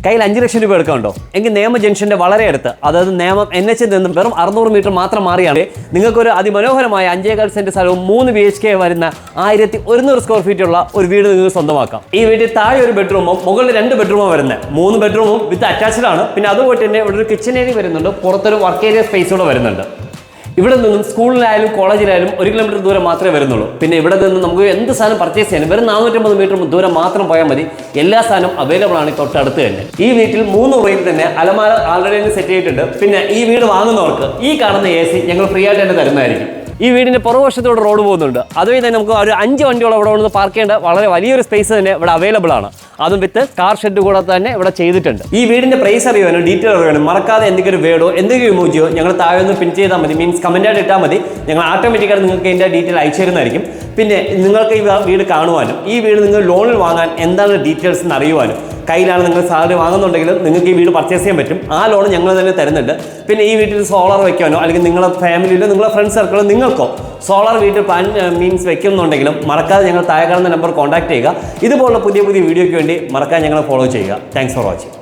കയ്യിൽ 5 ലക്ഷം രൂപ എടുക്കാനുണ്ടോ എങ്കിൽ നേമ ജംഗ്ഷന്റെ വളരെ അടുത്ത്, അതായത് നേമം NH നിന്നും വെറും 600 മീറ്റർ മാത്രം മാറിയാണ് നിങ്ങൾക്കൊരു അതിമനോഹരമായ 5.25 സെന്റ് സ്ഥലവും 3 BHK വരുന്ന 1100 സ്ക്വയർ ഫീറ്റ് ഉള്ള ഒരു വീട് നിങ്ങൾക്ക് സ്വന്തമാക്കാം. ഈ വീട്ടിൽ താഴെ ഒരു ബെഡ്റൂമും മുകളിൽ 2 ബെഡ്റൂമോ വരുന്നത്, 3 ബെഡ്റൂമും വിത്ത് അറ്റാച്ച്ഡ് ആണ്. പിന്നെ അതുപോലെ തന്നെ ഇവിടെ ഒരു കിച്ചൺ ഏരിയ വരുന്നുണ്ട്, പുറത്തൊരു വർക്ക് ഏരിയ സ്പേസ് കൂടെ വരുന്നുണ്ട്. ഇവിടെ നിന്നും സ്കൂളിലായാലും കോളേജിലായാലും 1 കിലോമീറ്റർ ദൂരം മാത്രമേ വരുന്നുള്ളൂ. പിന്നെ ഇവിടെ നിന്ന് നമുക്ക് എന്ത് സാധനം പർച്ചേസ് ചെയ്യാനും വെറും 450 മീറ്റർ ദൂരം മാത്രം പോയാൽ മതി. എല്ലാ സാധനവും അവൈലബിൾ ആണ് തൊട്ടടുത്ത് തന്നെ. ഈ വീട്ടിൽ 3 മുറിയിൽ തന്നെ അലമാര ആൾറെഡി സെറ്റ് ചെയ്തിട്ടുണ്ട്. പിന്നെ ഈ വീട് വാങ്ങുന്നവർക്ക് ഈ കാണുന്ന AC ഞങ്ങൾ ഫ്രീ ആയിട്ട് തന്നെ തരുന്നതായിരിക്കും. ഈ വീടിന്റെ പുറകുവശത്തോടെ റോഡ് പോകുന്നുണ്ട്. അതുവഴി തന്നെ നമുക്ക് ഒരു 5 വണ്ടിയോളം ഇവിടെ വന്ന് പാർക്ക് ചെയ്യേണ്ട വളരെ വലിയൊരു സ്പേസ് തന്നെ ഇവിടെ അവൈലബിൾ ആണ്. അതും വിത്ത് കാർ ഷെഡ് കൂടെ തന്നെ ഇവിടെ ചെയ്തിട്ടുണ്ട്. ഈ വീടിന്റെ പ്രൈസ് അറിയാനും ഡീറ്റെയിൽ അറിയാനും മറക്കാതെ എന്തെങ്കിലും വേർഡോ എന്തെങ്കിലും ഇമോജിയോ ഞങ്ങൾ താഴെ ഒന്ന് പിൻ ചെയ്താൽ മതി, മീൻസ് കമന്റായിട്ട് ഇട്ടാൽ മതി. ഞങ്ങൾ ഓട്ടോമാറ്റിക്കായിട്ട് നിങ്ങൾക്ക് ഇതിന്റെ ഡീറ്റെയിൽ അയച്ചു തരുന്നതായിരിക്കും. പിന്നെ നിങ്ങൾക്ക് ഈ വീട് കാണുവാനും ഈ വീട് നിങ്ങൾ ലോണിൽ വാങ്ങാൻ എന്താണ് ഡീറ്റെയിൽസ് എന്ന് അറിയുവാനും, കയ്യിലാണ് നിങ്ങൾ സാലറി വാങ്ങുന്നുണ്ടെങ്കിൽ നിങ്ങൾക്ക് ഈ വീട് പർച്ചേസ് ചെയ്യാൻ പറ്റും. ആ ലോൺ ഞങ്ങൾ തന്നെ തരുന്നുണ്ട്. പിന്നെ ഈ വീട്ടിൽ സോളാർ വയ്ക്കാനോ അല്ലെങ്കിൽ നിങ്ങളുടെ ഫാമിലിയിലോ നിങ്ങളുടെ ഫ്രണ്ട് സർക്കിളോ നിങ്ങൾക്കോ സോളാർ വീട്ടിൽ പ്ലാൻ മീൻസ് വെക്കുന്നുണ്ടെങ്കിലും മറക്കാതെ ഞങ്ങൾ താഴെ കാണുന്ന നമ്പർ കോൺടാക്ട് ചെയ്യുക. ഇതുപോലുള്ള പുതിയ വീഡിയോയ്ക്ക് വേണ്ടി മറക്കാതെ ഞങ്ങളെ ഫോളോ ചെയ്യുക. Thanks for watching.